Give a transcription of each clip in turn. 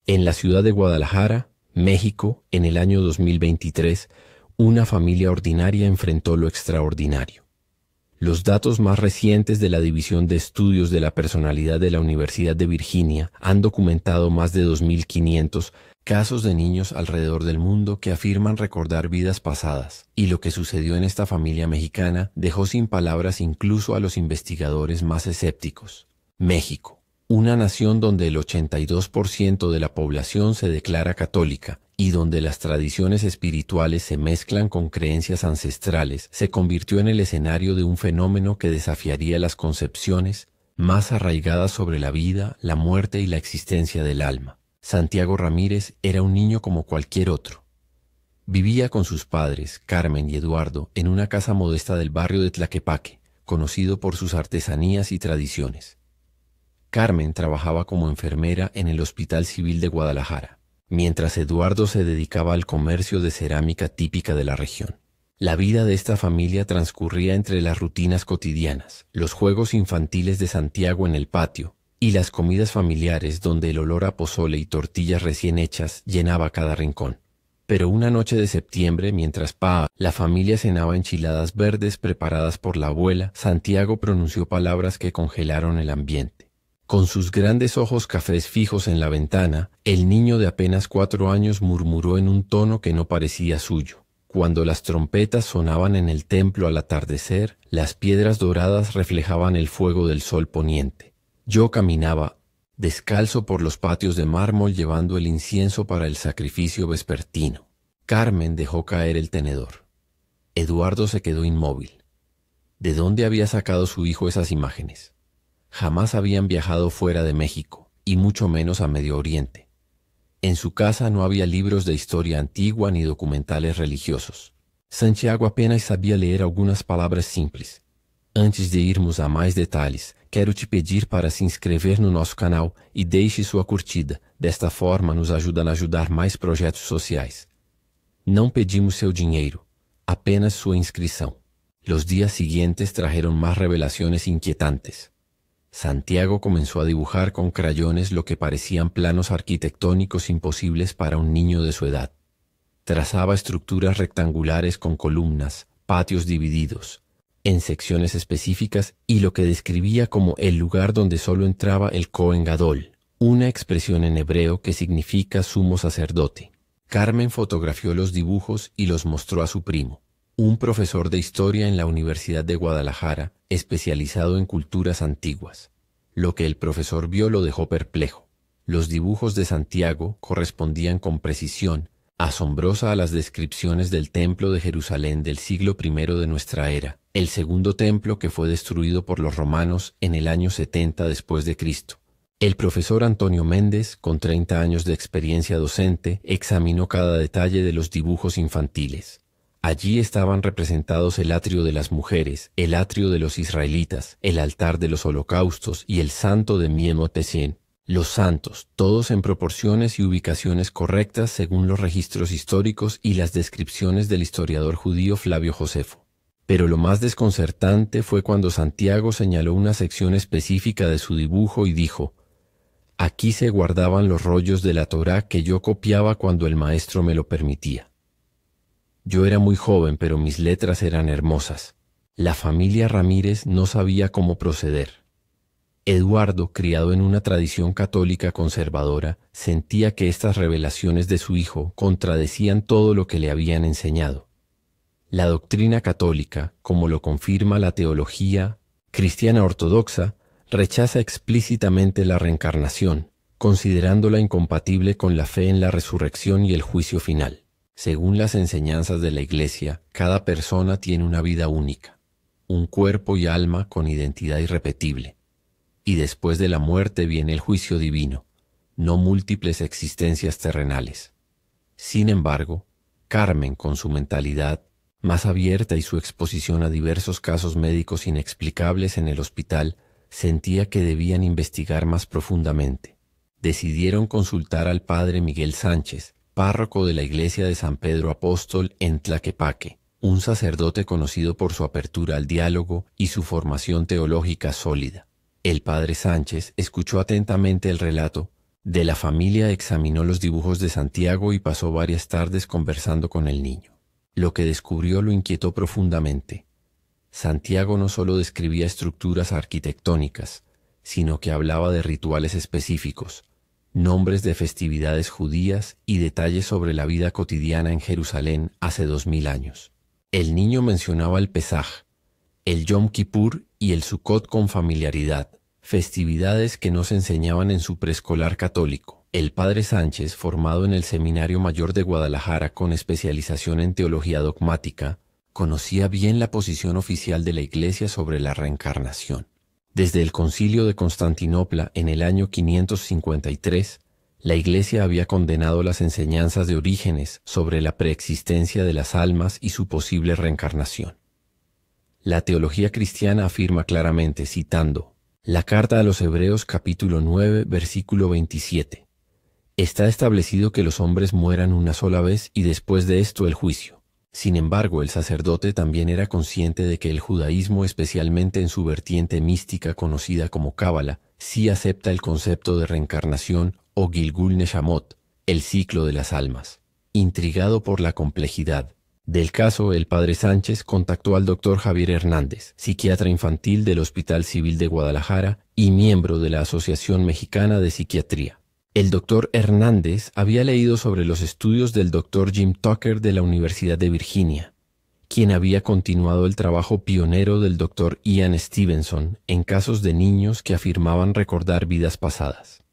En la ciudad de Guadalajara, México, en el año 2023, una familia ordinaria enfrentó lo extraordinario. Los datos más recientes de la División de Estudios de la Personalidad de la Universidad de Virginia han documentado más de 2.500 casos de niños alrededor del mundo que afirman recordar vidas pasadas, y lo que sucedió en esta familia mexicana dejó sin palabras incluso a los investigadores más escépticos. México, una nación donde el 82% de la población se declara católica y donde las tradiciones espirituales se mezclan con creencias ancestrales, se convirtió en el escenario de un fenómeno que desafiaría las concepciones más arraigadas sobre la vida, la muerte y la existencia del alma. Santiago Ramírez era un niño como cualquier otro. Vivía con sus padres, Carmen y Eduardo, en una casa modesta del barrio de Tlaquepaque, conocido por sus artesanías y tradiciones. Carmen trabajaba como enfermera en el Hospital Civil de Guadalajara, mientras Eduardo se dedicaba al comercio de cerámica típica de la región. La vida de esta familia transcurría entre las rutinas cotidianas, los juegos infantiles de Santiago en el patio y las comidas familiares donde el olor a pozole y tortillas recién hechas llenaba cada rincón. Pero una noche de septiembre, mientras la familia cenaba enchiladas verdes preparadas por la abuela, Santiago pronunció palabras que congelaron el ambiente. Con sus grandes ojos cafés fijos en la ventana, el niño de apenas 4 años murmuró en un tono que no parecía suyo. Cuando las trompetas sonaban en el templo al atardecer, las piedras doradas reflejaban el fuego del sol poniente. Yo caminaba descalzo por los patios de mármol llevando el incienso para el sacrificio vespertino. Carmen dejó caer el tenedor. Eduardo se quedó inmóvil. ¿De dónde había sacado su hijo esas imágenes? Jamás habían viajado fuera de México, y mucho menos a Medio Oriente. En su casa no había libros de historia antigua ni documentales religiosos. Santiago apenas sabía leer algunas palabras simples. Antes de irmos a mais detalhes, quero te pedir para se inscrever no nosso canal e deixe sua curtida. Desta forma nos ajuda a ajudar mais projetos sociais. Não pedimos seu dinheiro, apenas sua inscripción. Los días siguientes trajeron más revelaciones inquietantes. Santiago comenzó a dibujar con crayones lo que parecían planos arquitectónicos imposibles para un niño de su edad. Trazaba estructuras rectangulares con columnas, patios divididos en secciones específicas y lo que describía como el lugar donde solo entraba el Kohen Gadol, una expresión en hebreo que significa sumo sacerdote. Carmen fotografió los dibujos y los mostró a su primo, un profesor de historia en la Universidad de Guadalajara, especializado en culturas antiguas. Lo que el profesor vio lo dejó perplejo. Los dibujos de Santiago correspondían con precisión asombrosa a las descripciones del templo de Jerusalén del siglo I de nuestra era, el segundo templo que fue destruido por los romanos en el año 70 después de Cristo. El profesor Antonio Méndez, con 30 años de experiencia docente, examinó cada detalle de los dibujos infantiles. Allí estaban representados el atrio de las mujeres, el atrio de los israelitas, el altar de los holocaustos y el santo de Miemotecén. Los santos, todos en proporciones y ubicaciones correctas según los registros históricos y las descripciones del historiador judío Flavio Josefo. Pero lo más desconcertante fue cuando Santiago señaló una sección específica de su dibujo y dijo: «Aquí se guardaban los rollos de la Torá que yo copiaba cuando el maestro me lo permitía». Yo era muy joven, pero mis letras eran hermosas. La familia Ramírez no sabía cómo proceder. Eduardo, criado en una tradición católica conservadora, sentía que estas revelaciones de su hijo contradecían todo lo que le habían enseñado. La doctrina católica, como lo confirma la teología cristiana ortodoxa, rechaza explícitamente la reencarnación, considerándola incompatible con la fe en la resurrección y el juicio final. Según las enseñanzas de la Iglesia, cada persona tiene una vida única, un cuerpo y alma con identidad irrepetible. Y después de la muerte viene el juicio divino, no múltiples existencias terrenales. Sin embargo, Carmen, con su mentalidad más abierta y su exposición a diversos casos médicos inexplicables en el hospital, sentía que debían investigar más profundamente. Decidieron consultar al padre Miguel Sánchez, párroco de la iglesia de San Pedro Apóstol en Tlaquepaque, un sacerdote conocido por su apertura al diálogo y su formación teológica sólida. El padre Sánchez escuchó atentamente el relato, De la familia examinó los dibujos de Santiago y pasó varias tardes conversando con el niño. Lo que descubrió lo inquietó profundamente. Santiago no solo describía estructuras arquitectónicas, sino que hablaba de rituales específicos, nombres de festividades judías y detalles sobre la vida cotidiana en Jerusalén hace 2000 años. El niño mencionaba el Pesaj, el Yom Kippur y el Sukkot con familiaridad, festividades que no se enseñaban en su preescolar católico. El padre Sánchez, formado en el Seminario Mayor de Guadalajara con especialización en teología dogmática, conocía bien la posición oficial de la Iglesia sobre la reencarnación. Desde el Concilio de Constantinopla en el año 553, la Iglesia había condenado las enseñanzas de Orígenes sobre la preexistencia de las almas y su posible reencarnación. La teología cristiana afirma claramente, citando la Carta a los Hebreos capítulo 9, versículo 27, «Está establecido que los hombres mueran una sola vez y después de esto el juicio». Sin embargo, el sacerdote también era consciente de que el judaísmo, especialmente en su vertiente mística conocida como Cábala, sí acepta el concepto de reencarnación o Gilgul Neshamot, el ciclo de las almas. Intrigado por la complejidad del caso, el padre Sánchez contactó al doctor Javier Hernández, psiquiatra infantil del Hospital Civil de Guadalajara y miembro de la Asociación Mexicana de Psiquiatría. El doctor Hernández había leído sobre los estudios del doctor Jim Tucker de la Universidad de Virginia, quien había continuado el trabajo pionero del doctor Ian Stevenson en casos de niños que afirmaban recordar vidas pasadas.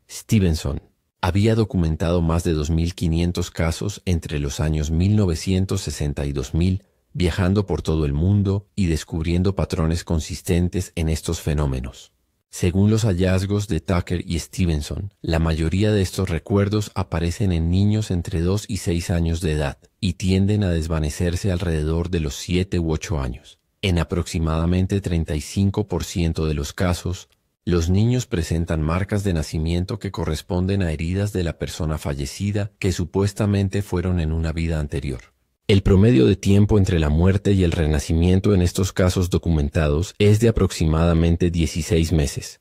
Stevenson había documentado más de 2.500 casos entre los años 1960 y 2000, viajando por todo el mundo y descubriendo patrones consistentes en estos fenómenos. Según los hallazgos de Tucker y Stevenson, la mayoría de estos recuerdos aparecen en niños entre 2 y 6 años de edad y tienden a desvanecerse alrededor de los 7 u 8 años. En aproximadamente 35% de los casos, los niños presentan marcas de nacimiento que corresponden a heridas de la persona fallecida que supuestamente fueron en una vida anterior. El promedio de tiempo entre la muerte y el renacimiento en estos casos documentados es de aproximadamente 16 meses.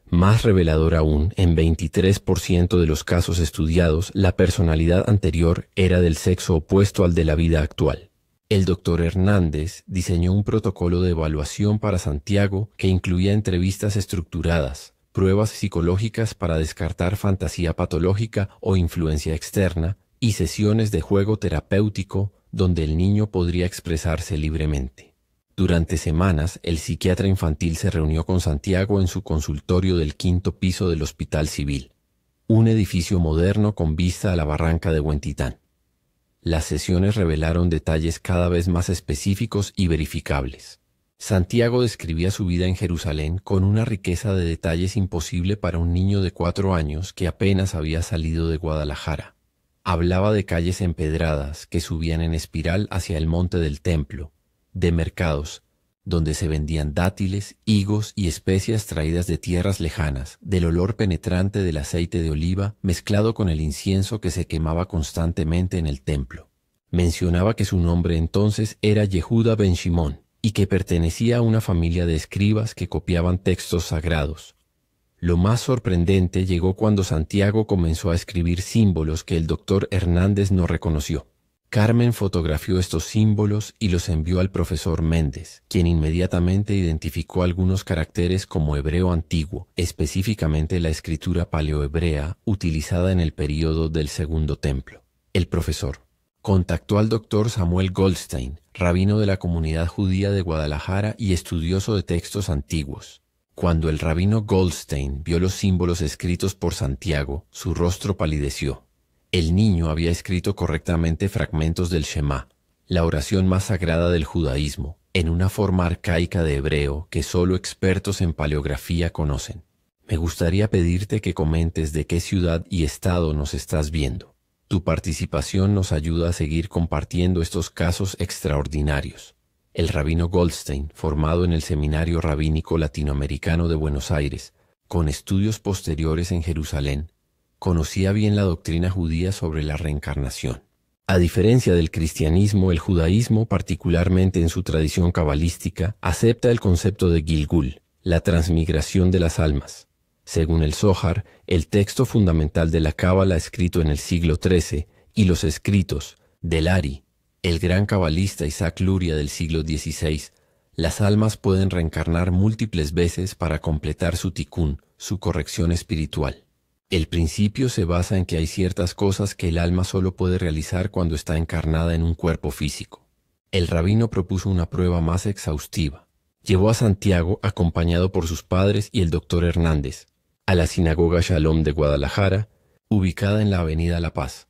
Más revelador aún, en 23% de los casos estudiados, la personalidad anterior era del sexo opuesto al de la vida actual. El doctor Hernández diseñó un protocolo de evaluación para Santiago que incluía entrevistas estructuradas, pruebas psicológicas para descartar fantasía patológica o influencia externa y sesiones de juego terapéutico donde el niño podría expresarse libremente. Durante semanas, el psiquiatra infantil se reunió con Santiago en su consultorio del 5º piso del Hospital Civil, un edificio moderno con vista a la barranca de Huentitán. Las sesiones revelaron detalles cada vez más específicos y verificables. Santiago describía su vida en Jerusalén con una riqueza de detalles imposible para un niño de 4 años que apenas había salido de Guadalajara. Hablaba de calles empedradas que subían en espiral hacia el monte del templo, de mercados, donde se vendían dátiles, higos y especias traídas de tierras lejanas, del olor penetrante del aceite de oliva mezclado con el incienso que se quemaba constantemente en el templo. Mencionaba que su nombre entonces era Yehuda ben Shimón y que pertenecía a una familia de escribas que copiaban textos sagrados. Lo más sorprendente llegó cuando Santiago comenzó a escribir símbolos que el doctor Hernández no reconoció. Carmen fotografió estos símbolos y los envió al profesor Méndez, quien inmediatamente identificó algunos caracteres como hebreo antiguo, específicamente la escritura paleohebrea utilizada en el período del Segundo Templo. El profesor contactó al doctor Samuel Goldstein, rabino de la comunidad judía de Guadalajara y estudioso de textos antiguos. Cuando el rabino Goldstein vio los símbolos escritos por Santiago, su rostro palideció. El niño había escrito correctamente fragmentos del Shema, la oración más sagrada del judaísmo, en una forma arcaica de hebreo que solo expertos en paleografía conocen. Me gustaría pedirte que comentes de qué ciudad y estado nos estás viendo. Tu participación nos ayuda a seguir compartiendo estos casos extraordinarios. El rabino Goldstein, formado en el Seminario Rabínico Latinoamericano de Buenos Aires, con estudios posteriores en Jerusalén, conocía bien la doctrina judía sobre la reencarnación. A diferencia del cristianismo, el judaísmo, particularmente en su tradición cabalística, acepta el concepto de Gilgul, la transmigración de las almas. Según el Zohar, el texto fundamental de la Cábala escrito en el siglo XIII, y los escritos del Ari, el gran cabalista Isaac Luria del siglo XVI, las almas pueden reencarnar múltiples veces para completar su tikkun, su corrección espiritual. El principio se basa en que hay ciertas cosas que el alma solo puede realizar cuando está encarnada en un cuerpo físico. El rabino propuso una prueba más exhaustiva. Llevó a Santiago, acompañado por sus padres y el doctor Hernández, a la sinagoga Shalom de Guadalajara, ubicada en la avenida La Paz.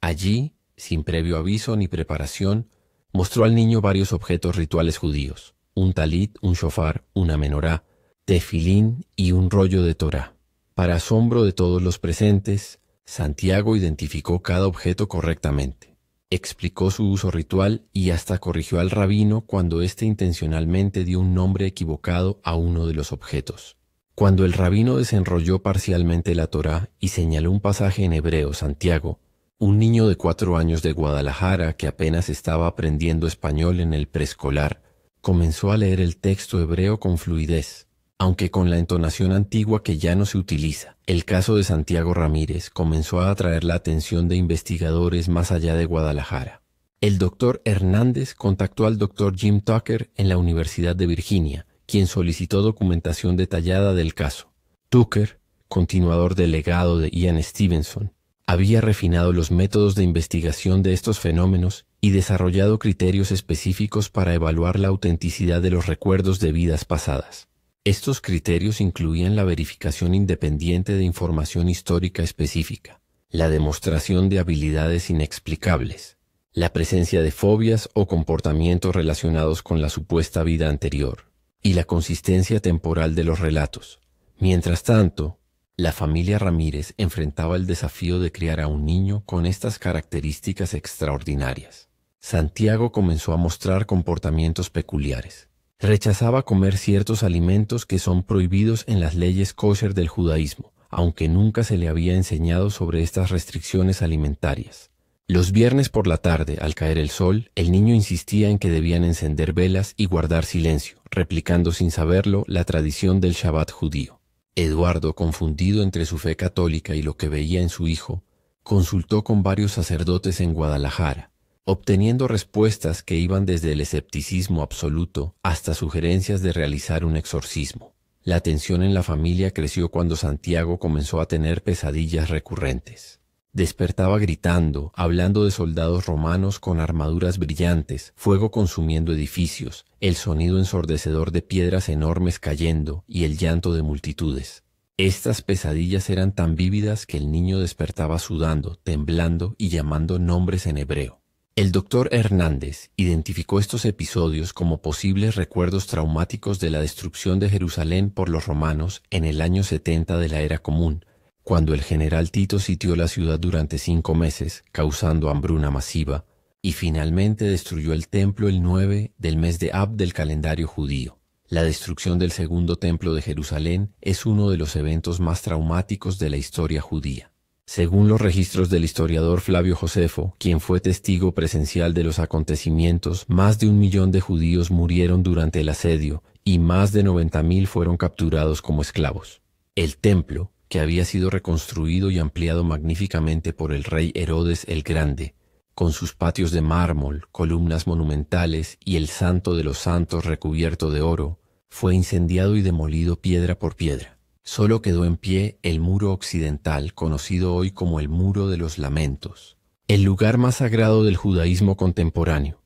Allí, sin previo aviso ni preparación, mostró al niño varios objetos rituales judíos, un talit, un shofar, una menorá, tefilín y un rollo de Torá. Para asombro de todos los presentes, Santiago identificó cada objeto correctamente, explicó su uso ritual y hasta corrigió al rabino cuando éste intencionalmente dio un nombre equivocado a uno de los objetos. Cuando el rabino desenrolló parcialmente la Torá y señaló un pasaje en hebreo, Santiago, un niño de 4 años de Guadalajara que apenas estaba aprendiendo español en el preescolar, comenzó a leer el texto hebreo con fluidez, aunque con la entonación antigua que ya no se utiliza. El caso de Santiago Ramírez comenzó a atraer la atención de investigadores más allá de Guadalajara. El doctor Hernández contactó al doctor Jim Tucker en la Universidad de Virginia, quien solicitó documentación detallada del caso. Tucker, continuador delegado de Ian Stevenson, había refinado los métodos de investigación de estos fenómenos y desarrollado criterios específicos para evaluar la autenticidad de los recuerdos de vidas pasadas. Estos criterios incluían la verificación independiente de información histórica específica, la demostración de habilidades inexplicables, la presencia de fobias o comportamientos relacionados con la supuesta vida anterior, y la consistencia temporal de los relatos. Mientras tanto, la familia Ramírez enfrentaba el desafío de criar a un niño con estas características extraordinarias. Santiago comenzó a mostrar comportamientos peculiares. Rechazaba comer ciertos alimentos que son prohibidos en las leyes kosher del judaísmo, aunque nunca se le había enseñado sobre estas restricciones alimentarias. Los viernes por la tarde, al caer el sol, el niño insistía en que debían encender velas y guardar silencio, replicando sin saberlo la tradición del Shabbat judío. Eduardo, confundido entre su fe católica y lo que veía en su hijo, consultó con varios sacerdotes en Guadalajara, obteniendo respuestas que iban desde el escepticismo absoluto hasta sugerencias de realizar un exorcismo. La tensión en la familia creció cuando Santiago comenzó a tener pesadillas recurrentes. Despertaba gritando, hablando de soldados romanos con armaduras brillantes, fuego consumiendo edificios, el sonido ensordecedor de piedras enormes cayendo y el llanto de multitudes. Estas pesadillas eran tan vívidas que el niño despertaba sudando, temblando y llamando nombres en hebreo. El doctor Hernández identificó estos episodios como posibles recuerdos traumáticos de la destrucción de Jerusalén por los romanos en el año 70 de la Era Común, cuando el general Tito sitió la ciudad durante 5 meses, causando hambruna masiva, y finalmente destruyó el templo el 9 del mes de Ab del calendario judío. La destrucción del segundo templo de Jerusalén es uno de los eventos más traumáticos de la historia judía. Según los registros del historiador Flavio Josefo, quien fue testigo presencial de los acontecimientos, más de 1 millón de judíos murieron durante el asedio y más de 90.000 fueron capturados como esclavos. El templo, que había sido reconstruido y ampliado magníficamente por el rey Herodes el Grande, con sus patios de mármol, columnas monumentales y el Santo de los Santos recubierto de oro, fue incendiado y demolido piedra por piedra. Solo quedó en pie el muro occidental, conocido hoy como el Muro de los Lamentos, el lugar más sagrado del judaísmo contemporáneo.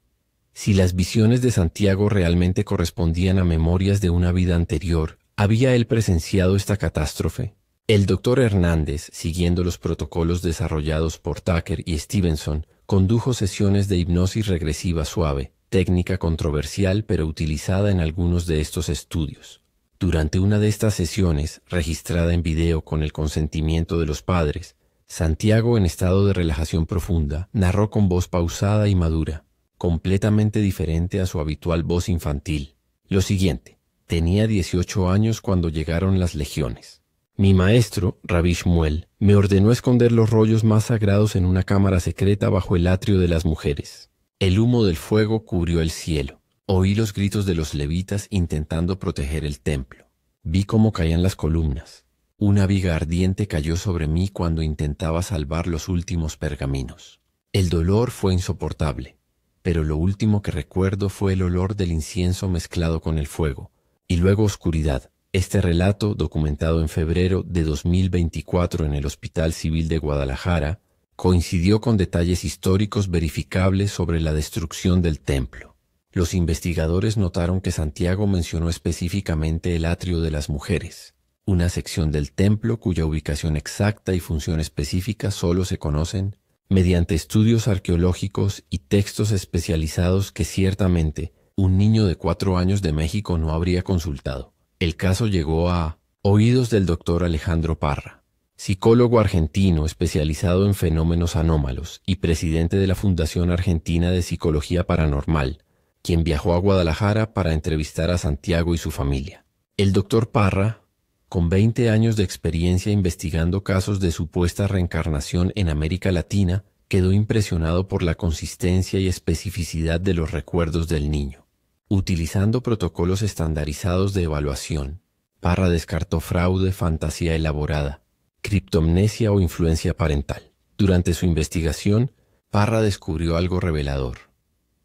Si las visiones de Santiago realmente correspondían a memorias de una vida anterior, ¿había él presenciado esta catástrofe? El doctor Hernández, siguiendo los protocolos desarrollados por Tucker y Stevenson, condujo sesiones de hipnosis regresiva suave, técnica controversial pero utilizada en algunos de estos estudios. Durante una de estas sesiones, registrada en video con el consentimiento de los padres, Santiago, en estado de relajación profunda, narró con voz pausada y madura, completamente diferente a su habitual voz infantil, lo siguiente: tenía 18 años cuando llegaron las legiones. Mi maestro, Rabbi Shmuel, me ordenó esconder los rollos más sagrados en una cámara secreta bajo el atrio de las mujeres. El humo del fuego cubrió el cielo. Oí los gritos de los levitas intentando proteger el templo. Vi cómo caían las columnas. Una viga ardiente cayó sobre mí cuando intentaba salvar los últimos pergaminos. El dolor fue insoportable, pero lo último que recuerdo fue el olor del incienso mezclado con el fuego, y luego oscuridad. Este relato, documentado en febrero de 2024 en el Hospital Civil de Guadalajara, coincidió con detalles históricos verificables sobre la destrucción del templo. Los investigadores notaron que Santiago mencionó específicamente el atrio de las mujeres, una sección del templo cuya ubicación exacta y función específica solo se conocen mediante estudios arqueológicos y textos especializados que ciertamente un niño de 4 años de México no habría consultado. El caso llegó a oídos del doctor Alejandro Parra, psicólogo argentino especializado en fenómenos anómalos y presidente de la Fundación Argentina de Psicología Paranormal, quien viajó a Guadalajara para entrevistar a Santiago y su familia. El doctor Parra, con 20 años de experiencia investigando casos de supuesta reencarnación en América Latina, quedó impresionado por la consistencia y especificidad de los recuerdos del niño. Utilizando protocolos estandarizados de evaluación, Parra descartó fraude, fantasía elaborada, criptomnesia o influencia parental. Durante su investigación, Parra descubrió algo revelador.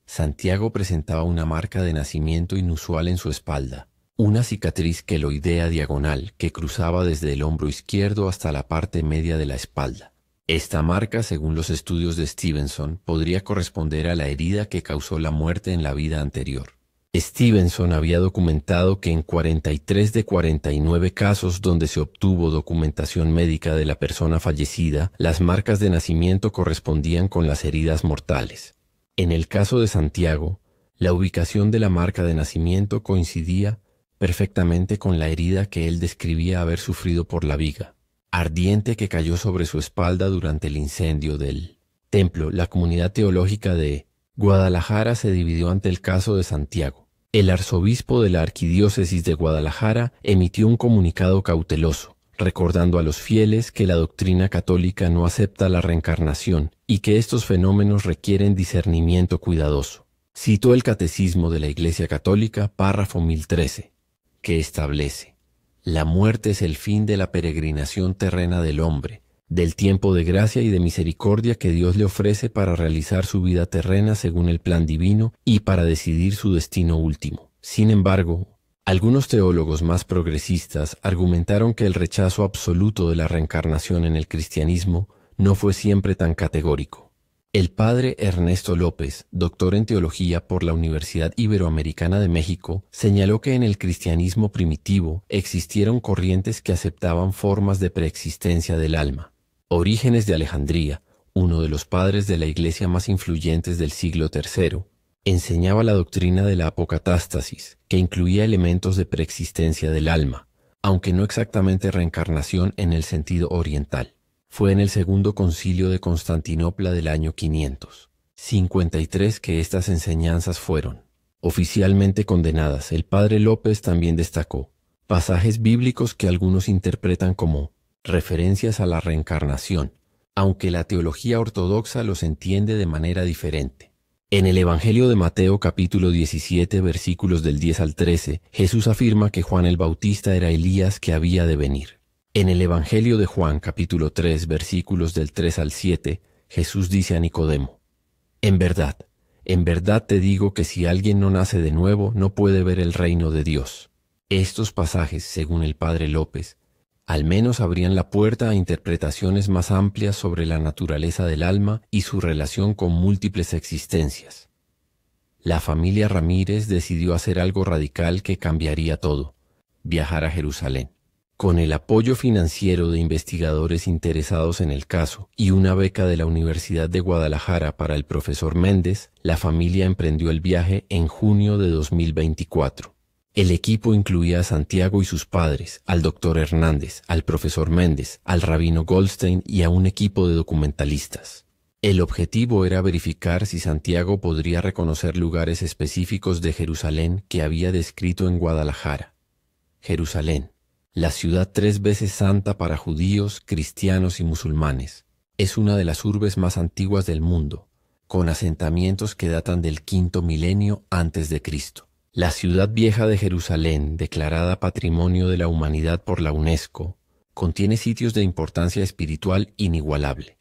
Santiago presentaba una marca de nacimiento inusual en su espalda, una cicatriz queloidea diagonal que cruzaba desde el hombro izquierdo hasta la parte media de la espalda. Esta marca, según los estudios de Stevenson, podría corresponder a la herida que causó la muerte en la vida anterior. Stevenson había documentado que en 43 de 49 casos donde se obtuvo documentación médica de la persona fallecida, las marcas de nacimiento correspondían con las heridas mortales. En el caso de Santiago, la ubicación de la marca de nacimiento coincidía perfectamente con la herida que él describía haber sufrido por la viga ardiente que cayó sobre su espalda durante el incendio del templo. La comunidad teológica de Guadalajara se dividió ante el caso de Santiago. El arzobispo de la Arquidiócesis de Guadalajara emitió un comunicado cauteloso, recordando a los fieles que la doctrina católica no acepta la reencarnación y que estos fenómenos requieren discernimiento cuidadoso. Citó el Catecismo de la Iglesia Católica, párrafo 1013, que establece: la muerte es el fin de la peregrinación terrena del hombre, del tiempo de gracia y de misericordia que Dios le ofrece para realizar su vida terrena según el plan divino y para decidir su destino último. Sin embargo, algunos teólogos más progresistas argumentaron que el rechazo absoluto de la reencarnación en el cristianismo no fue siempre tan categórico. El padre Ernesto López, doctor en teología por la Universidad Iberoamericana de México, señaló que en el cristianismo primitivo existieron corrientes que aceptaban formas de preexistencia del alma. Orígenes de Alejandría, uno de los padres de la iglesia más influyentes del siglo III, enseñaba la doctrina de la apocatástasis, que incluía elementos de preexistencia del alma, aunque no exactamente reencarnación en el sentido oriental. Fue en el Segundo Concilio de Constantinopla del año 553 que estas enseñanzas fueron oficialmente condenadas. El padre López también destacó pasajes bíblicos que algunos interpretan como referencias a la reencarnación, aunque la teología ortodoxa los entiende de manera diferente. En el Evangelio de Mateo capítulo 17 versículos del 10 al 13, Jesús afirma que Juan el Bautista era Elías que había de venir. En el Evangelio de Juan capítulo 3 versículos del 3 al 7, Jesús dice a Nicodemo: en verdad te digo que si alguien no nace de nuevo no puede ver el reino de Dios. Estos pasajes, según el padre López, al menos abrían la puerta a interpretaciones más amplias sobre la naturaleza del alma y su relación con múltiples existencias. La familia Ramírez decidió hacer algo radical que cambiaría todo: viajar a Jerusalén. Con el apoyo financiero de investigadores interesados en el caso y una beca de la Universidad de Guadalajara para el profesor Méndez, la familia emprendió el viaje en junio de 2024. El equipo incluía a Santiago y sus padres, al doctor Hernández, al profesor Méndez, al rabino Goldstein y a un equipo de documentalistas. El objetivo era verificar si Santiago podría reconocer lugares específicos de Jerusalén que había descrito en Guadalajara. Jerusalén, la ciudad 3 veces santa para judíos, cristianos y musulmanes, es una de las urbes más antiguas del mundo, con asentamientos que datan del quinto milenio antes de Cristo. La ciudad vieja de Jerusalén, declarada Patrimonio de la Humanidad por la UNESCO, Contiene sitios de importancia espiritual inigualable: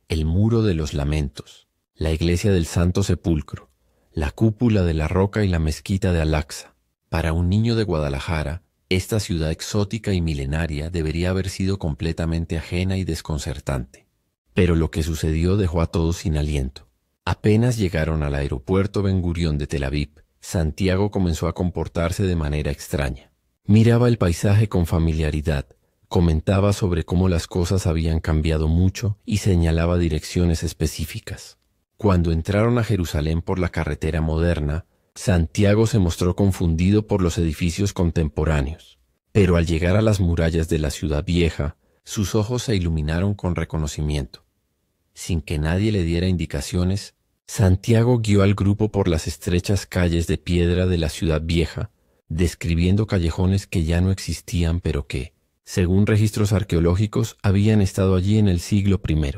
el Muro de los Lamentos, la Iglesia del Santo Sepulcro, la Cúpula de la Roca y la Mezquita de Al-Aqsa. Para un niño de Guadalajara, esta ciudad exótica y milenaria debería haber sido completamente ajena y desconcertante. Pero lo que sucedió dejó a todos sin aliento. Apenas llegaron al aeropuerto Ben Gurión de Tel Aviv, Santiago comenzó a comportarse de manera extraña. Miraba el paisaje con familiaridad, comentaba sobre cómo las cosas habían cambiado mucho y señalaba direcciones específicas. Cuando entraron a Jerusalén por la carretera moderna, Santiago se mostró confundido por los edificios contemporáneos. Pero al llegar a las murallas de la ciudad vieja, sus ojos se iluminaron con reconocimiento. Sin que nadie le diera indicaciones, Santiago guió al grupo por las estrechas calles de piedra de la ciudad vieja, describiendo callejones que ya no existían pero que, según registros arqueológicos, habían estado allí en el siglo I.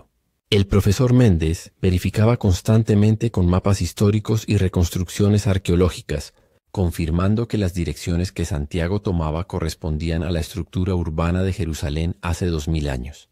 El profesor Méndez verificaba constantemente con mapas históricos y reconstrucciones arqueológicas, confirmando que las direcciones que Santiago tomaba correspondían a la estructura urbana de Jerusalén hace 2000 años.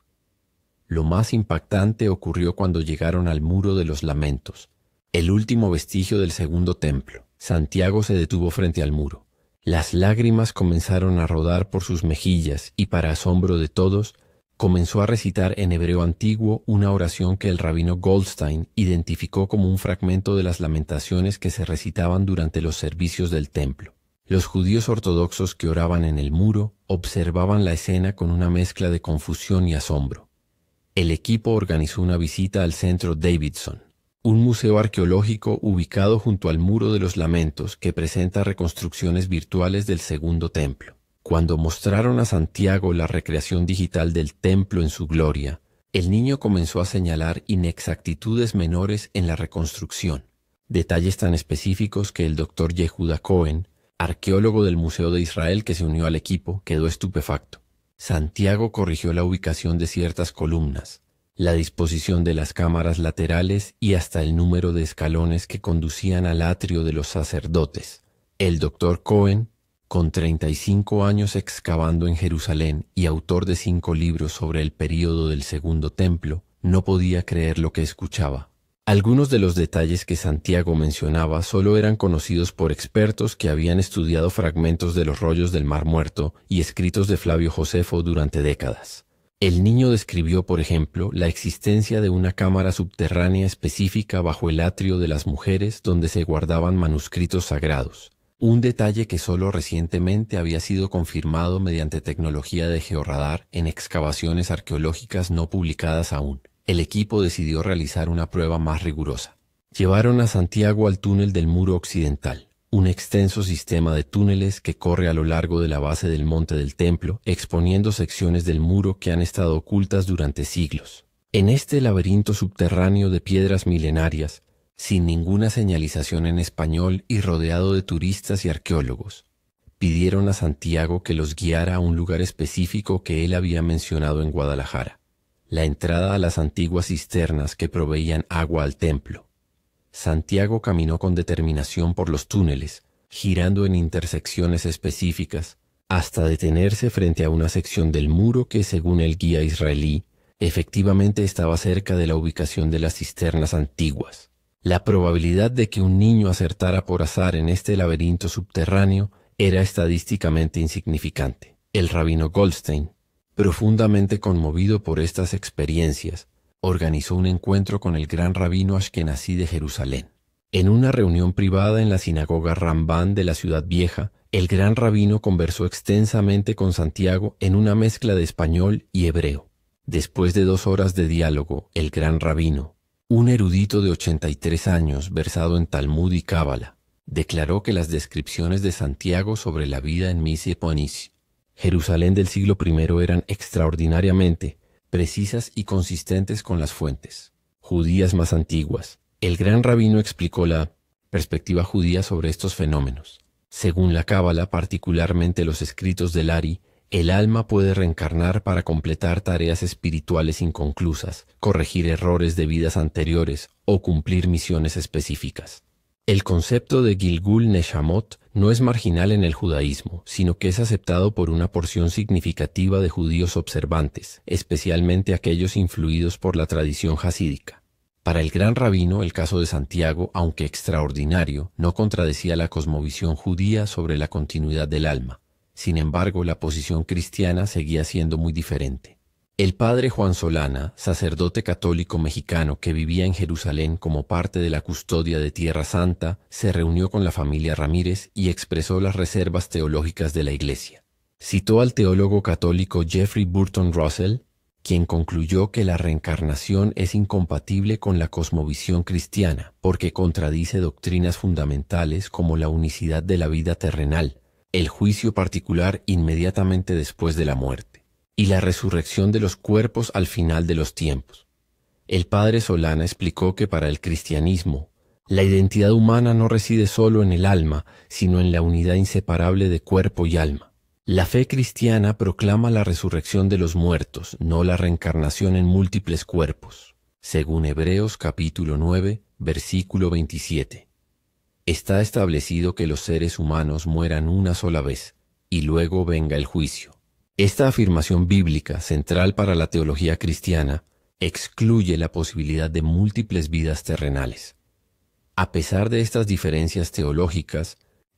Lo más impactante ocurrió cuando llegaron al Muro de los Lamentos, el último vestigio del segundo templo. Santiago se detuvo frente al muro. Las lágrimas comenzaron a rodar por sus mejillas y, para asombro de todos, comenzó a recitar en hebreo antiguo una oración que el rabino Goldstein identificó como un fragmento de las lamentaciones que se recitaban durante los servicios del templo. Los judíos ortodoxos que oraban en el muro observaban la escena con una mezcla de confusión y asombro. El equipo organizó una visita al Centro Davidson, un museo arqueológico ubicado junto al Muro de los Lamentos que presenta reconstrucciones virtuales del segundo templo. Cuando mostraron a Santiago la recreación digital del templo en su gloria, el niño comenzó a señalar inexactitudes menores en la reconstrucción, detalles tan específicos que el Dr. Yehuda Cohen, arqueólogo del Museo de Israel que se unió al equipo, quedó estupefacto. Santiago corrigió la ubicación de ciertas columnas, la disposición de las cámaras laterales y hasta el número de escalones que conducían al atrio de los sacerdotes. El Dr. Cohen, con 35 años excavando en Jerusalén y autor de 5 libros sobre el período del Segundo Templo, no podía creer lo que escuchaba. Algunos de los detalles que Santiago mencionaba solo eran conocidos por expertos que habían estudiado fragmentos de los rollos del Mar Muerto y escritos de Flavio Josefo durante décadas. El niño describió, por ejemplo, la existencia de una cámara subterránea específica bajo el atrio de las mujeres donde se guardaban manuscritos sagrados, un detalle que solo recientemente había sido confirmado mediante tecnología de georradar en excavaciones arqueológicas no publicadas aún. El equipo decidió realizar una prueba más rigurosa. Llevaron a Santiago al túnel del Muro Occidental, un extenso sistema de túneles que corre a lo largo de la base del monte del templo, exponiendo secciones del muro que han estado ocultas durante siglos. En este laberinto subterráneo de piedras milenarias, sin ninguna señalización en español y rodeado de turistas y arqueólogos, pidieron a Santiago que los guiara a un lugar específico que él había mencionado en Guadalajara, la entrada a las antiguas cisternas que proveían agua al templo. Santiago caminó con determinación por los túneles, girando en intersecciones específicas, hasta detenerse frente a una sección del muro que, según el guía israelí, efectivamente estaba cerca de la ubicación de las cisternas antiguas. La probabilidad de que un niño acertara por azar en este laberinto subterráneo era estadísticamente insignificante. El rabino Goldstein, profundamente conmovido por estas experiencias, organizó un encuentro con el gran rabino Ashkenazí de Jerusalén. En una reunión privada en la sinagoga Rambán de la Ciudad Vieja, el gran rabino conversó extensamente con Santiago en una mezcla de español y hebreo. Después de 2 horas de diálogo, el gran rabino, un erudito de 83 años versado en Talmud y Cábala, declaró que las descripciones de Santiago sobre la vida en Misiponis, Jerusalén del siglo I, eran extraordinariamente precisas y consistentes con las fuentes judías más antiguas. El gran rabino explicó la perspectiva judía sobre estos fenómenos. Según la Cábala, particularmente los escritos del Ari, el alma puede reencarnar para completar tareas espirituales inconclusas, corregir errores de vidas anteriores o cumplir misiones específicas. El concepto de Gilgul Neshamot no es marginal en el judaísmo, sino que es aceptado por una porción significativa de judíos observantes, especialmente aquellos influidos por la tradición jasídica. Para el gran rabino, el caso de Santiago, aunque extraordinario, no contradecía la cosmovisión judía sobre la continuidad del alma. Sin embargo, la posición cristiana seguía siendo muy diferente. El padre Juan Solana, sacerdote católico mexicano que vivía en Jerusalén como parte de la custodia de Tierra Santa, se reunió con la familia Ramírez y expresó las reservas teológicas de la Iglesia. Citó al teólogo católico Jeffrey Burton Russell, quien concluyó que la reencarnación es incompatible con la cosmovisión cristiana porque contradice doctrinas fundamentales como la unicidad de la vida terrenal, el juicio particular inmediatamente después de la muerte y la resurrección de los cuerpos al final de los tiempos. El padre Solana explicó que para el cristianismo, la identidad humana no reside solo en el alma, sino en la unidad inseparable de cuerpo y alma. La fe cristiana proclama la resurrección de los muertos, no la reencarnación en múltiples cuerpos, según Hebreos capítulo 9, versículo 27. Está establecido que los seres humanos mueran una sola vez, y luego venga el juicio. Esta afirmación bíblica, central para la teología cristiana, excluye la posibilidad de múltiples vidas terrenales. A pesar de estas diferencias teológicas,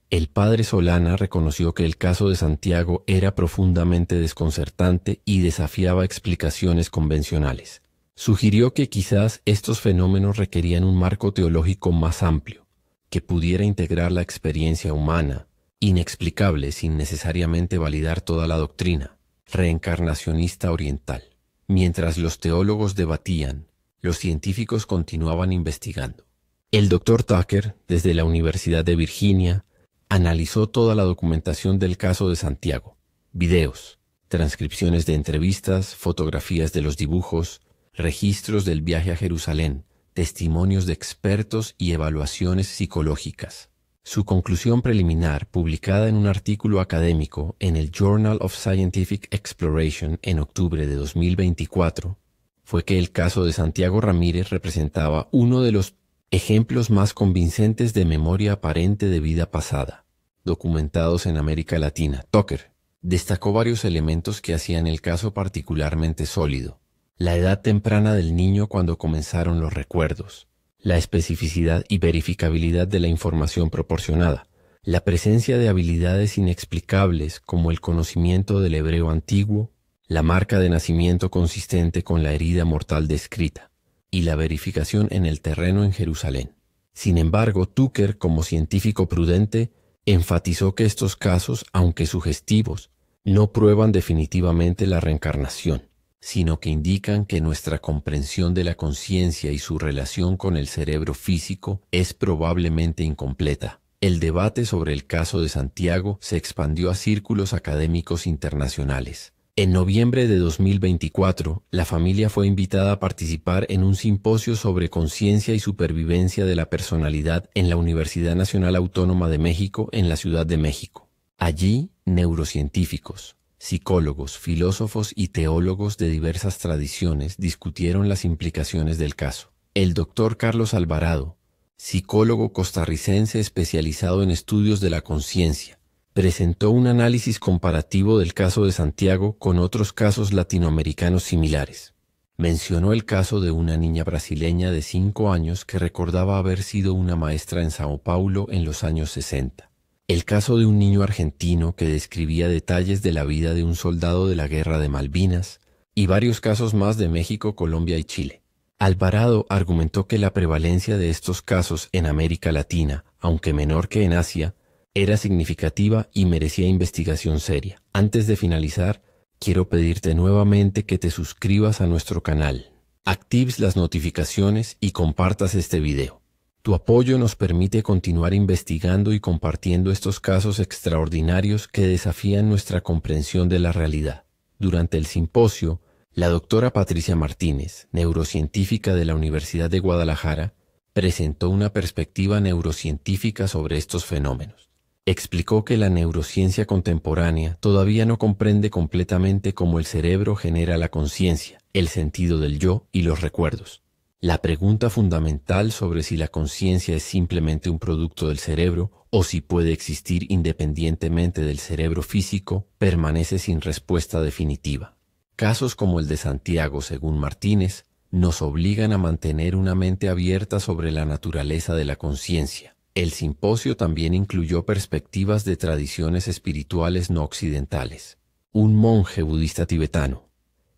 el padre Solana reconoció que el caso de Santiago era profundamente desconcertante y desafiaba explicaciones convencionales. Sugirió que quizás estos fenómenos requerían un marco teológico más amplio, que pudiera integrar la experiencia humana, inexplicable sin necesariamente validar toda la doctrina reencarnacionista oriental. Mientras los teólogos debatían, los científicos continuaban investigando. El Dr. Tucker, desde la Universidad de Virginia, analizó toda la documentación del caso de Santiago: videos, transcripciones de entrevistas, fotografías de los dibujos, registros del viaje a Jerusalén, testimonios de expertos y evaluaciones psicológicas. Su conclusión preliminar, publicada en un artículo académico en el Journal of Scientific Exploration en octubre de 2024, fue que el caso de Santiago Ramírez representaba uno de los ejemplos más convincentes de memoria aparente de vida pasada, documentados en América Latina. Tucker destacó varios elementos que hacían el caso particularmente sólido: la edad temprana del niño cuando comenzaron los recuerdos, la especificidad y verificabilidad de la información proporcionada, la presencia de habilidades inexplicables como el conocimiento del hebreo antiguo, la marca de nacimiento consistente con la herida mortal descrita, y la verificación en el terreno en Jerusalén. Sin embargo, Tucker, como científico prudente, enfatizó que estos casos, aunque sugestivos, no prueban definitivamente la reencarnación, sino que indican que nuestra comprensión de la conciencia y su relación con el cerebro físico es probablemente incompleta. El debate sobre el caso de Santiago se expandió a círculos académicos internacionales. En noviembre de 2024, la familia fue invitada a participar en un simposio sobre conciencia y supervivencia de la personalidad en la Universidad Nacional Autónoma de México en la Ciudad de México. Allí, neurocientíficos, psicólogos, filósofos y teólogos de diversas tradiciones discutieron las implicaciones del caso. El doctor Carlos Alvarado, psicólogo costarricense especializado en estudios de la conciencia, presentó un análisis comparativo del caso de Santiago con otros casos latinoamericanos similares. Mencionó el caso de una niña brasileña de 5 años que recordaba haber sido una maestra en Sao Paulo en los años 60. El caso de un niño argentino que describía detalles de la vida de un soldado de la Guerra de Malvinas, y varios casos más de México, Colombia y Chile. Alvarado argumentó que la prevalencia de estos casos en América Latina, aunque menor que en Asia, era significativa y merecía investigación seria. Antes de finalizar, quiero pedirte nuevamente que te suscribas a nuestro canal, actives las notificaciones y compartas este video. Tu apoyo nos permite continuar investigando y compartiendo estos casos extraordinarios que desafían nuestra comprensión de la realidad. Durante el simposio, la doctora Patricia Martínez, neurocientífica de la Universidad de Guadalajara, presentó una perspectiva neurocientífica sobre estos fenómenos. Explicó que la neurociencia contemporánea todavía no comprende completamente cómo el cerebro genera la conciencia, el sentido del yo y los recuerdos. La pregunta fundamental sobre si la conciencia es simplemente un producto del cerebro o si puede existir independientemente del cerebro físico permanece sin respuesta definitiva. Casos como el de Santiago, según Martínez, nos obligan a mantener una mente abierta sobre la naturaleza de la conciencia. El simposio también incluyó perspectivas de tradiciones espirituales no occidentales. Un monje budista tibetano,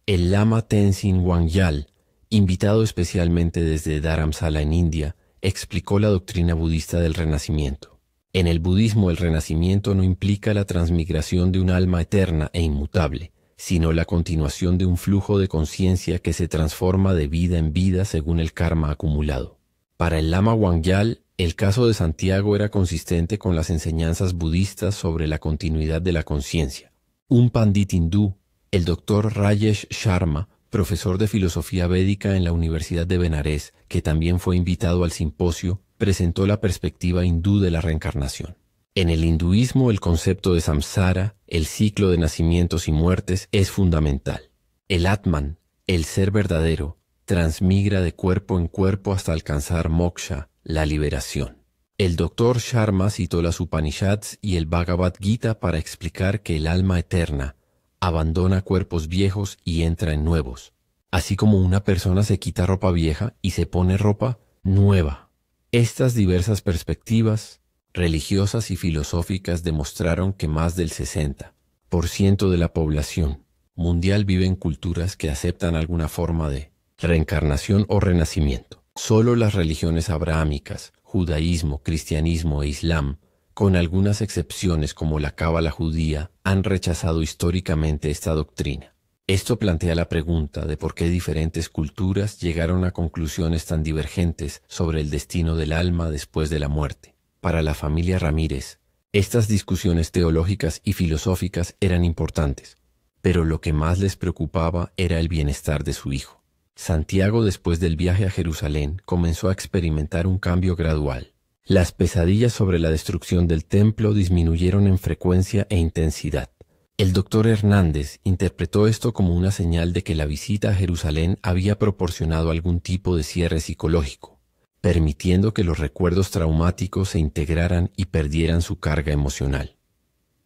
el Lama Tenzin Wangyal, invitado especialmente desde Dharamsala en India, explicó la doctrina budista del renacimiento. En el budismo el renacimiento no implica la transmigración de un alma eterna e inmutable, sino la continuación de un flujo de conciencia que se transforma de vida en vida según el karma acumulado. Para el Lama Wangyal, el caso de Santiago era consistente con las enseñanzas budistas sobre la continuidad de la conciencia. Un pandit hindú, el Dr. Rajesh Sharma, profesor de filosofía védica en la Universidad de Benares, que también fue invitado al simposio, presentó la perspectiva hindú de la reencarnación. En el hinduismo, el concepto de samsara, el ciclo de nacimientos y muertes, es fundamental. El Atman, el ser verdadero, transmigra de cuerpo en cuerpo hasta alcanzar moksha, la liberación. El Dr. Sharma citó las Upanishads y el Bhagavad Gita para explicar que el alma eterna abandona cuerpos viejos y entra en nuevos, así como una persona se quita ropa vieja y se pone ropa nueva. Estas diversas perspectivas religiosas y filosóficas demostraron que más del 60% de la población mundial vive en culturas que aceptan alguna forma de reencarnación o renacimiento. Solo las religiones abrahámicas, judaísmo, cristianismo e islam, con algunas excepciones como la cábala judía, han rechazado históricamente esta doctrina. Esto plantea la pregunta de por qué diferentes culturas llegaron a conclusiones tan divergentes sobre el destino del alma después de la muerte. Para la familia Ramírez, estas discusiones teológicas y filosóficas eran importantes, pero lo que más les preocupaba era el bienestar de su hijo. Santiago, después del viaje a Jerusalén, comenzó a experimentar un cambio gradual. Las pesadillas sobre la destrucción del templo disminuyeron en frecuencia e intensidad. El doctor Hernández interpretó esto como una señal de que la visita a Jerusalén había proporcionado algún tipo de cierre psicológico, permitiendo que los recuerdos traumáticos se integraran y perdieran su carga emocional.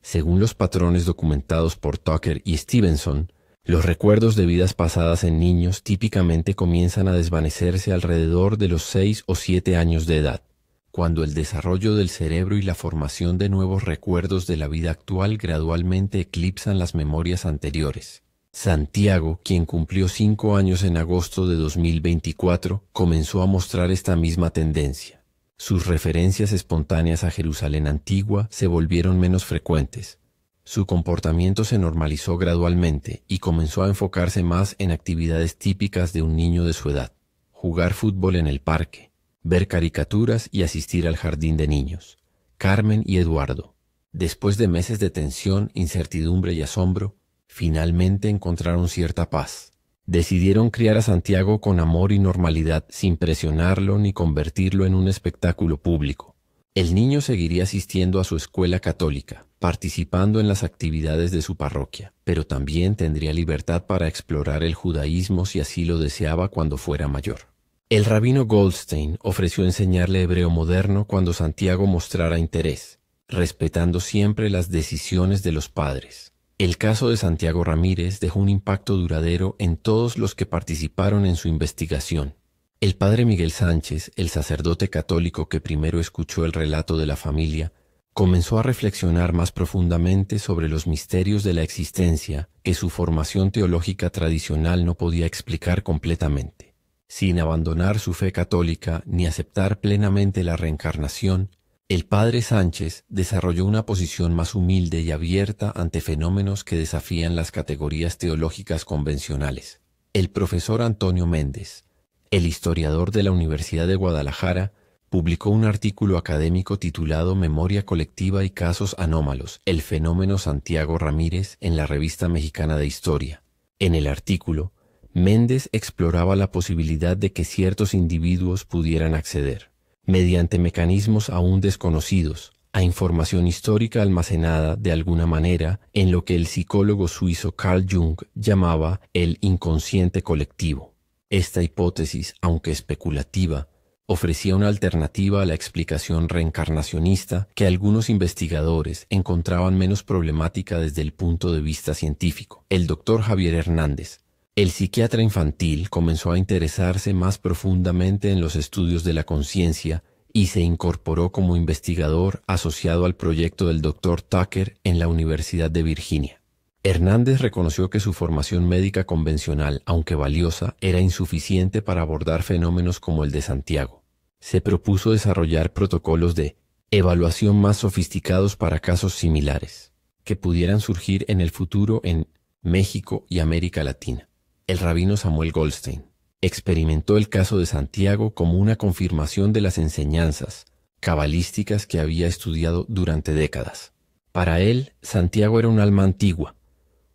Según los patrones documentados por Tucker y Stevenson, los recuerdos de vidas pasadas en niños típicamente comienzan a desvanecerse alrededor de los 6 o 7 años de edad, cuando el desarrollo del cerebro y la formación de nuevos recuerdos de la vida actual gradualmente eclipsan las memorias anteriores. Santiago, quien cumplió 5 años en agosto de 2024, comenzó a mostrar esta misma tendencia. Sus referencias espontáneas a Jerusalén antigua se volvieron menos frecuentes. Su comportamiento se normalizó gradualmente y comenzó a enfocarse más en actividades típicas de un niño de su edad: jugar fútbol en el parque, ver caricaturas y asistir al jardín de niños. Carmen y Eduardo, después de meses de tensión, incertidumbre y asombro, finalmente encontraron cierta paz. Decidieron criar a Santiago con amor y normalidad, sin presionarlo ni convertirlo en un espectáculo público. El niño seguiría asistiendo a su escuela católica, participando en las actividades de su parroquia, pero también tendría libertad para explorar el judaísmo si así lo deseaba cuando fuera mayor. El rabino Goldstein ofreció enseñarle hebreo moderno cuando Santiago mostrara interés, respetando siempre las decisiones de los padres. El caso de Santiago Ramírez dejó un impacto duradero en todos los que participaron en su investigación. El padre Miguel Sánchez, el sacerdote católico que primero escuchó el relato de la familia, comenzó a reflexionar más profundamente sobre los misterios de la existencia que su formación teológica tradicional no podía explicar completamente. Sin abandonar su fe católica ni aceptar plenamente la reencarnación, el padre Sánchez desarrolló una posición más humilde y abierta ante fenómenos que desafían las categorías teológicas convencionales. El profesor Antonio Méndez, el historiador de la Universidad de Guadalajara, publicó un artículo académico titulado Memoria colectiva y casos anómalos, el fenómeno Santiago Ramírez, en la Revista Mexicana de Historia. En el artículo, Méndez exploraba la posibilidad de que ciertos individuos pudieran acceder, mediante mecanismos aún desconocidos, a información histórica almacenada de alguna manera en lo que el psicólogo suizo Carl Jung llamaba el inconsciente colectivo. Esta hipótesis, aunque especulativa, ofrecía una alternativa a la explicación reencarnacionista que algunos investigadores encontraban menos problemática desde el punto de vista científico. El doctor Javier Hernández, el psiquiatra infantil, comenzó a interesarse más profundamente en los estudios de la conciencia y se incorporó como investigador asociado al proyecto del Dr. Tucker en la Universidad de Virginia. Hernández reconoció que su formación médica convencional, aunque valiosa, era insuficiente para abordar fenómenos como el de Santiago. Se propuso desarrollar protocolos de evaluación más sofisticados para casos similares, que pudieran surgir en el futuro en México y América Latina. El rabino Samuel Goldstein experimentó el caso de Santiago como una confirmación de las enseñanzas cabalísticas que había estudiado durante décadas. Para él, Santiago era un alma antigua,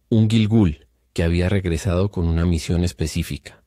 un Gilgul que había regresado con una misión específica: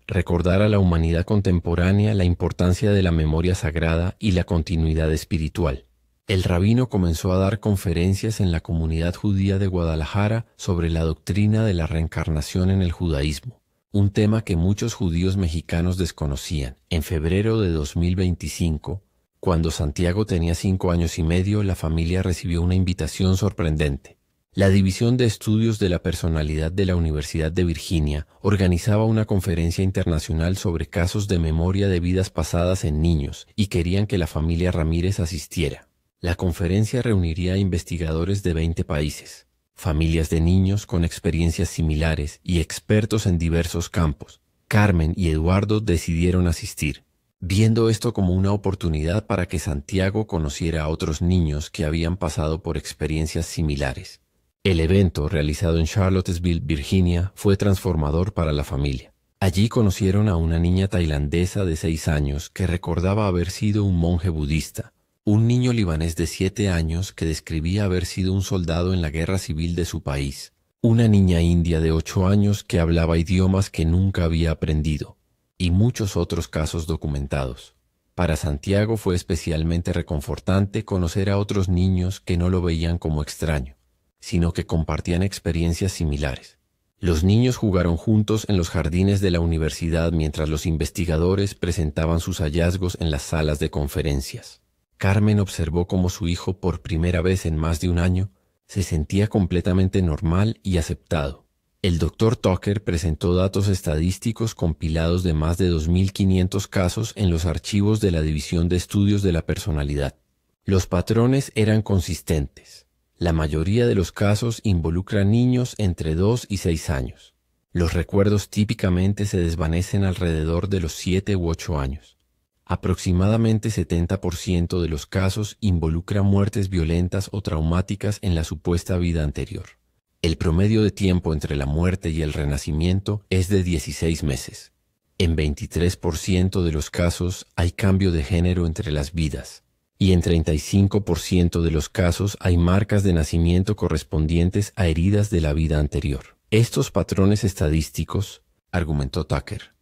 recordar a la humanidad contemporánea la importancia de la memoria sagrada y la continuidad espiritual. El rabino comenzó a dar conferencias en la comunidad judía de Guadalajara sobre la doctrina de la reencarnación en el judaísmo, un tema que muchos judíos mexicanos desconocían. En febrero de 2025, cuando Santiago tenía 5 años y medio, la familia recibió una invitación sorprendente. La División de Estudios de la Personalidad de la Universidad de Virginia organizaba una conferencia internacional sobre casos de memoria de vidas pasadas en niños y querían que la familia Ramírez asistiera. La conferencia reuniría a investigadores de 20 países, familias de niños con experiencias similares y expertos en diversos campos. Carmen y Eduardo decidieron asistir, viendo esto como una oportunidad para que Santiago conociera a otros niños que habían pasado por experiencias similares. El evento, realizado en Charlottesville, Virginia, fue transformador para la familia. Allí conocieron a una niña tailandesa de 6 años que recordaba haber sido un monje budista, un niño libanés de 7 años que describía haber sido un soldado en la guerra civil de su país, una niña india de 8 años que hablaba idiomas que nunca había aprendido, y muchos otros casos documentados. Para Santiago fue especialmente reconfortante conocer a otros niños que no lo veían como extraño, sino que compartían experiencias similares. Los niños jugaron juntos en los jardines de la universidad mientras los investigadores presentaban sus hallazgos en las salas de conferencias. Carmen observó cómo su hijo, por primera vez en más de un año, se sentía completamente normal y aceptado. El Dr. Tucker presentó datos estadísticos compilados de más de 2.500 casos en los archivos de la División de Estudios de la Personalidad. Los patrones eran consistentes. La mayoría de los casos involucran niños entre 2 y 6 años. Los recuerdos típicamente se desvanecen alrededor de los 7 u 8 años. Aproximadamente 70% de los casos involucran muertes violentas o traumáticas en la supuesta vida anterior. El promedio de tiempo entre la muerte y el renacimiento es de 16 meses. En 23% de los casos hay cambio de género entre las vidas. Y en 35% de los casos hay marcas de nacimiento correspondientes a heridas de la vida anterior. Estos patrones estadísticos, argumentó Tucker,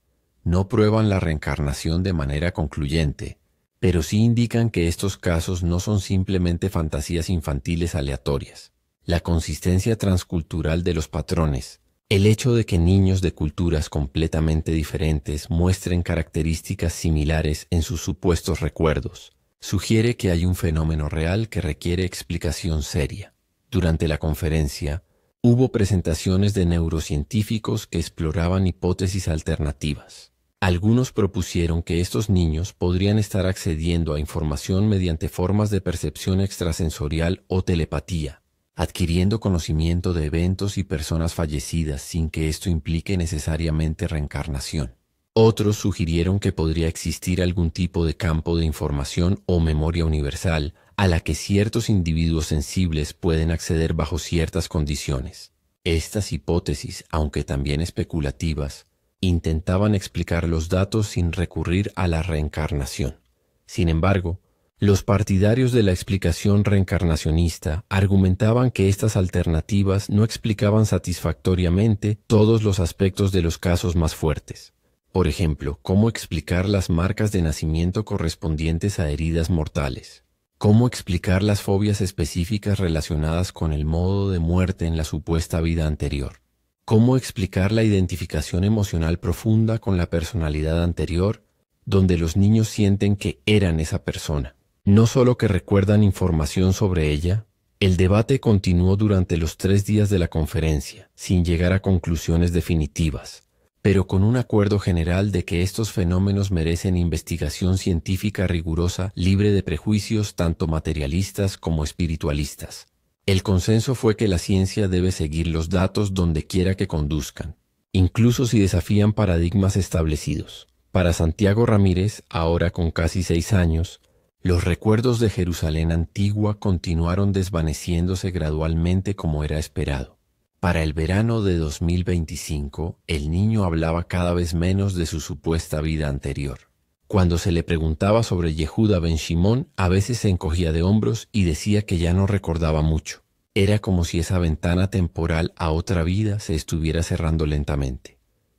no prueban la reencarnación de manera concluyente, pero sí indican que estos casos no son simplemente fantasías infantiles aleatorias. La consistencia transcultural de los patrones, el hecho de que niños de culturas completamente diferentes muestren características similares en sus supuestos recuerdos, sugiere que hay un fenómeno real que requiere explicación seria. Durante la conferencia, hubo presentaciones de neurocientíficos que exploraban hipótesis alternativas. Algunos propusieron que estos niños podrían estar accediendo a información mediante formas de percepción extrasensorial o telepatía, adquiriendo conocimiento de eventos y personas fallecidas sin que esto implique necesariamente reencarnación. Otros sugirieron que podría existir algún tipo de campo de información o memoria universal a la que ciertos individuos sensibles pueden acceder bajo ciertas condiciones. Estas hipótesis, aunque también especulativas, intentaban explicar los datos sin recurrir a la reencarnación. Sin embargo, los partidarios de la explicación reencarnacionista argumentaban que estas alternativas no explicaban satisfactoriamente todos los aspectos de los casos más fuertes. Por ejemplo, cómo explicar las marcas de nacimiento correspondientes a heridas mortales. Cómo explicar las fobias específicas relacionadas con el modo de muerte en la supuesta vida anterior. ¿Cómo explicar la identificación emocional profunda con la personalidad anterior, donde los niños sienten que eran esa persona, no solo que recuerdan información sobre ella? El debate continuó durante los 3 días de la conferencia, sin llegar a conclusiones definitivas, pero con un acuerdo general de que estos fenómenos merecen investigación científica rigurosa, libre de prejuicios tanto materialistas como espiritualistas. El consenso fue que la ciencia debe seguir los datos donde quiera que conduzcan, incluso si desafían paradigmas establecidos. Para Santiago Ramírez, ahora con casi 6 años, los recuerdos de Jerusalén antigua continuaron desvaneciéndose gradualmente como era esperado. Para el verano de 2025, el niño hablaba cada vez menos de su supuesta vida anterior. Cuando se le preguntaba sobre Yehuda ben Shimón, a veces se encogía de hombros y decía que ya no recordaba mucho. Era como si esa ventana temporal a otra vida se estuviera cerrando lentamente,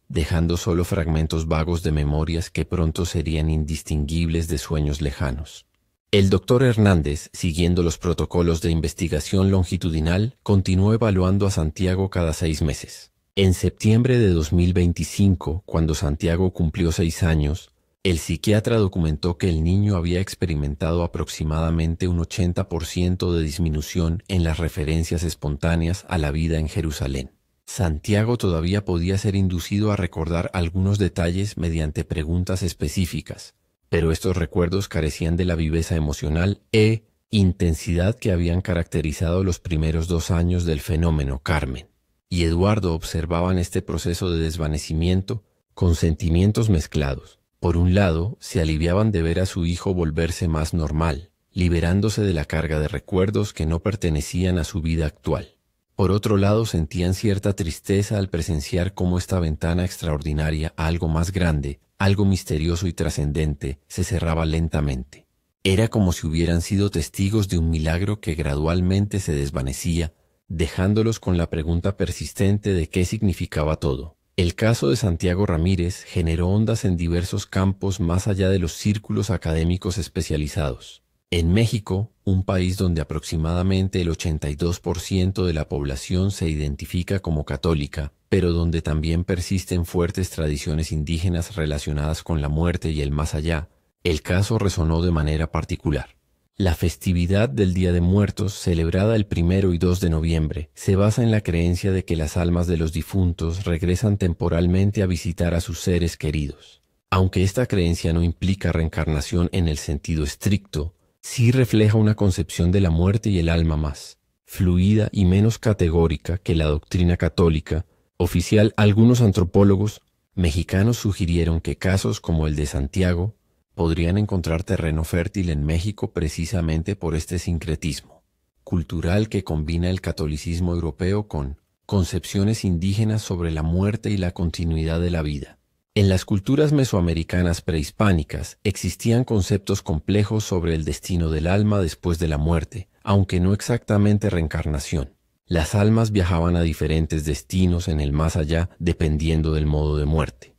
dejando solo fragmentos vagos de memorias que pronto serían indistinguibles de sueños lejanos. El doctor Hernández, siguiendo los protocolos de investigación longitudinal, continuó evaluando a Santiago cada 6 meses. En septiembre de 2025, cuando Santiago cumplió 6 años, el psiquiatra documentó que el niño había experimentado aproximadamente un 80% de disminución en las referencias espontáneas a la vida en Jerusalén. Santiago todavía podía ser inducido a recordar algunos detalles mediante preguntas específicas, pero estos recuerdos carecían de la viveza emocional e intensidad que habían caracterizado los primeros 2 años del fenómeno Carmen. Y Eduardo observaba en este proceso de desvanecimiento con sentimientos mezclados. Por un lado, se aliviaban de ver a su hijo volverse más normal, liberándose de la carga de recuerdos que no pertenecían a su vida actual. Por otro lado, sentían cierta tristeza al presenciar cómo esta ventana extraordinaria a algo más grande, algo misterioso y trascendente, se cerraba lentamente. Era como si hubieran sido testigos de un milagro que gradualmente se desvanecía, dejándolos con la pregunta persistente de qué significaba todo. El caso de Santiago Ramírez generó ondas en diversos campos más allá de los círculos académicos especializados. En México, un país donde aproximadamente el 82% de la población se identifica como católica, pero donde también persisten fuertes tradiciones indígenas relacionadas con la muerte y el más allá, el caso resonó de manera particular. La festividad del Día de Muertos, celebrada el 1 y 2 de noviembre, se basa en la creencia de que las almas de los difuntos regresan temporalmente a visitar a sus seres queridos. Aunque esta creencia no implica reencarnación en el sentido estricto, sí refleja una concepción de la muerte y el alma más fluida y menos categórica que la doctrina católica oficial. Algunos antropólogos mexicanos sugirieron que casos como el de Santiago podrían encontrar terreno fértil en México precisamente por este sincretismo cultural que combina el catolicismo europeo con concepciones indígenas sobre la muerte y la continuidad de la vida. En las culturas mesoamericanas prehispánicas existían conceptos complejos sobre el destino del alma después de la muerte, aunque no exactamente reencarnación. Las almas viajaban a diferentes destinos en el más allá dependiendo del modo de muerte.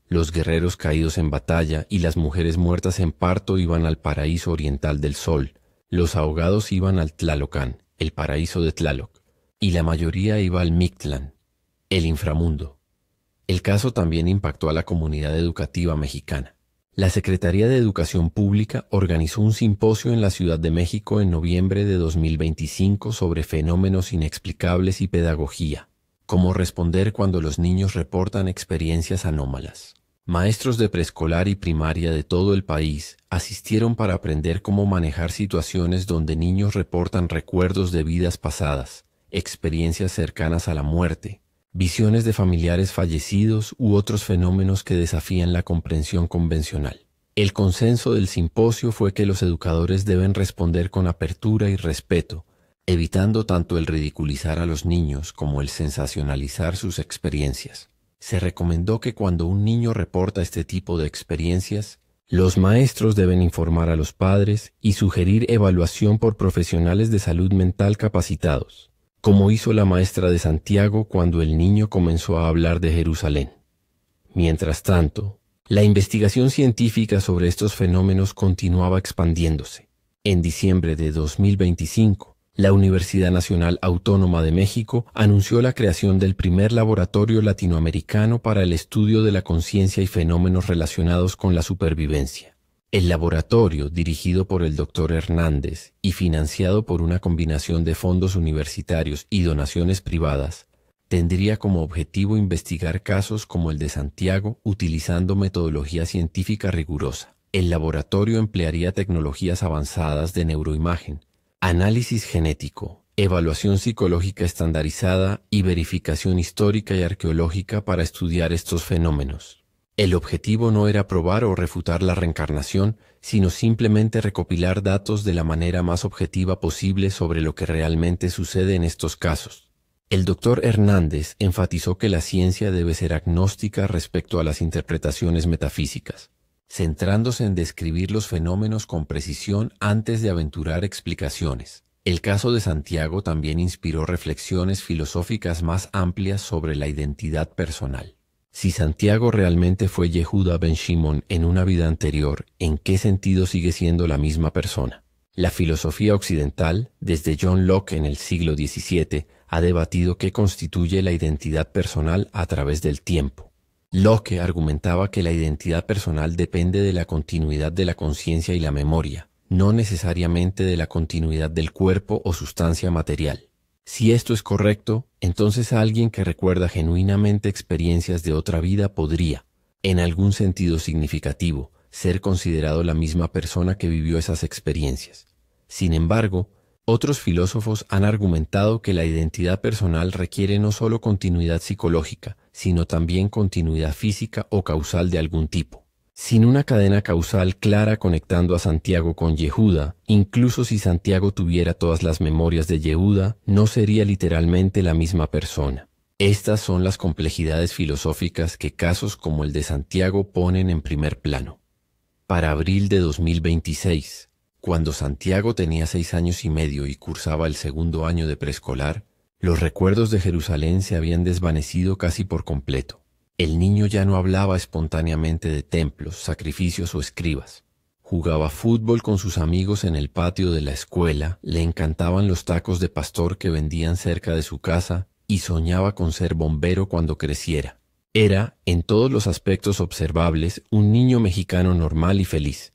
Los guerreros caídos en batalla y las mujeres muertas en parto iban al paraíso oriental del sol, los ahogados iban al Tlalocán, el paraíso de Tlaloc, y la mayoría iba al Mictlán, el inframundo. El caso también impactó a la comunidad educativa mexicana. La Secretaría de Educación Pública organizó un simposio en la Ciudad de México en noviembre de 2025 sobre fenómenos inexplicables y pedagogía. Cómo responder cuando los niños reportan experiencias anómalas. Maestros de preescolar y primaria de todo el país asistieron para aprender cómo manejar situaciones donde niños reportan recuerdos de vidas pasadas, experiencias cercanas a la muerte, visiones de familiares fallecidos u otros fenómenos que desafían la comprensión convencional. El consenso del simposio fue que los educadores deben responder con apertura y respeto, evitando tanto el ridiculizar a los niños como el sensacionalizar sus experiencias. Se recomendó que cuando un niño reporta este tipo de experiencias, los maestros deben informar a los padres y sugerir evaluación por profesionales de salud mental capacitados, como hizo la maestra de Santiago cuando el niño comenzó a hablar de Jerusalén. Mientras tanto, la investigación científica sobre estos fenómenos continuaba expandiéndose. En diciembre de 2025, La Universidad Nacional Autónoma de México anunció la creación del primer laboratorio latinoamericano para el estudio de la conciencia y fenómenos relacionados con la supervivencia. El laboratorio, dirigido por el Dr. Hernández y financiado por una combinación de fondos universitarios y donaciones privadas, tendría como objetivo investigar casos como el de Santiago utilizando metodología científica rigurosa. El laboratorio emplearía tecnologías avanzadas de neuroimagen, análisis genético, evaluación psicológica estandarizada y verificación histórica y arqueológica para estudiar estos fenómenos. El objetivo no era probar o refutar la reencarnación, sino simplemente recopilar datos de la manera más objetiva posible sobre lo que realmente sucede en estos casos. El Dr. Hernández enfatizó que la ciencia debe ser agnóstica respecto a las interpretaciones metafísicas, centrándose en describir los fenómenos con precisión antes de aventurar explicaciones. El caso de Santiago también inspiró reflexiones filosóficas más amplias sobre la identidad personal. Si Santiago realmente fue Yehuda ben Shimon en una vida anterior, ¿en qué sentido sigue siendo la misma persona? La filosofía occidental, desde John Locke en el siglo XVII, ha debatido qué constituye la identidad personal a través del tiempo. Locke argumentaba que la identidad personal depende de la continuidad de la conciencia y la memoria, no necesariamente de la continuidad del cuerpo o sustancia material. Si esto es correcto, entonces alguien que recuerda genuinamente experiencias de otra vida podría, en algún sentido significativo, ser considerado la misma persona que vivió esas experiencias. Sin embargo, otros filósofos han argumentado que la identidad personal requiere no solo continuidad psicológica, sino también continuidad física o causal de algún tipo. Sin una cadena causal clara conectando a Santiago con Yehuda, incluso si Santiago tuviera todas las memorias de Yehuda, no sería literalmente la misma persona. Estas son las complejidades filosóficas que casos como el de Santiago ponen en primer plano. Para abril de 2026, cuando Santiago tenía 6 años y medio y cursaba el segundo año de preescolar, los recuerdos de Jerusalén se habían desvanecido casi por completo. El niño ya no hablaba espontáneamente de templos, sacrificios o escribas. Jugaba fútbol con sus amigos en el patio de la escuela, le encantaban los tacos de pastor que vendían cerca de su casa y soñaba con ser bombero cuando creciera. Era, en todos los aspectos observables, un niño mexicano normal y feliz.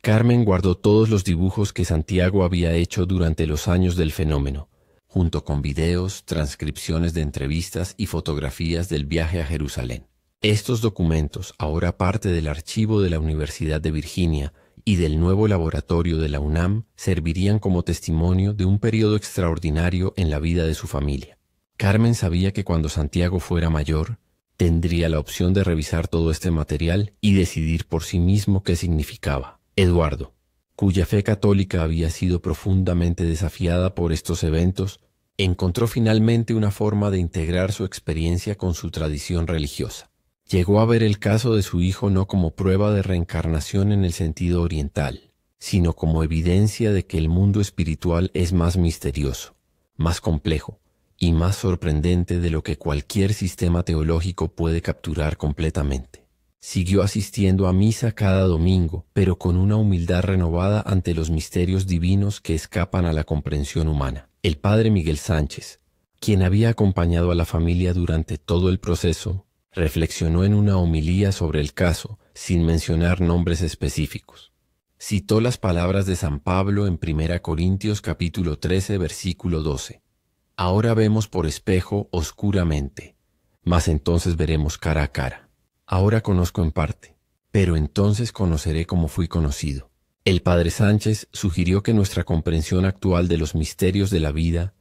Carmen guardó todos los dibujos que Santiago había hecho durante los años del fenómeno, junto con videos, transcripciones de entrevistas y fotografías del viaje a Jerusalén. Estos documentos, ahora parte del archivo de la Universidad de Virginia y del nuevo laboratorio de la UNAM, servirían como testimonio de un periodo extraordinario en la vida de su familia. Carmen sabía que cuando Santiago fuera mayor, tendría la opción de revisar todo este material y decidir por sí mismo qué significaba. Eduardo, cuya fe católica había sido profundamente desafiada por estos eventos, encontró finalmente una forma de integrar su experiencia con su tradición religiosa. Llegó a ver el caso de su hijo no como prueba de reencarnación en el sentido oriental, sino como evidencia de que el mundo espiritual es más misterioso, más complejo y más sorprendente de lo que cualquier sistema teológico puede capturar completamente. Siguió asistiendo a misa cada domingo, pero con una humildad renovada ante los misterios divinos que escapan a la comprensión humana. El padre Miguel Sánchez, quien había acompañado a la familia durante todo el proceso, reflexionó en una homilía sobre el caso, sin mencionar nombres específicos. Citó las palabras de San Pablo en 1 Corintios capítulo 13, versículo 12. Ahora vemos por espejo oscuramente, mas entonces veremos cara a cara. Ahora conozco en parte, pero entonces conoceré como fui conocido. El padre Sánchez sugirió que nuestra comprensión actual de los misterios de la vida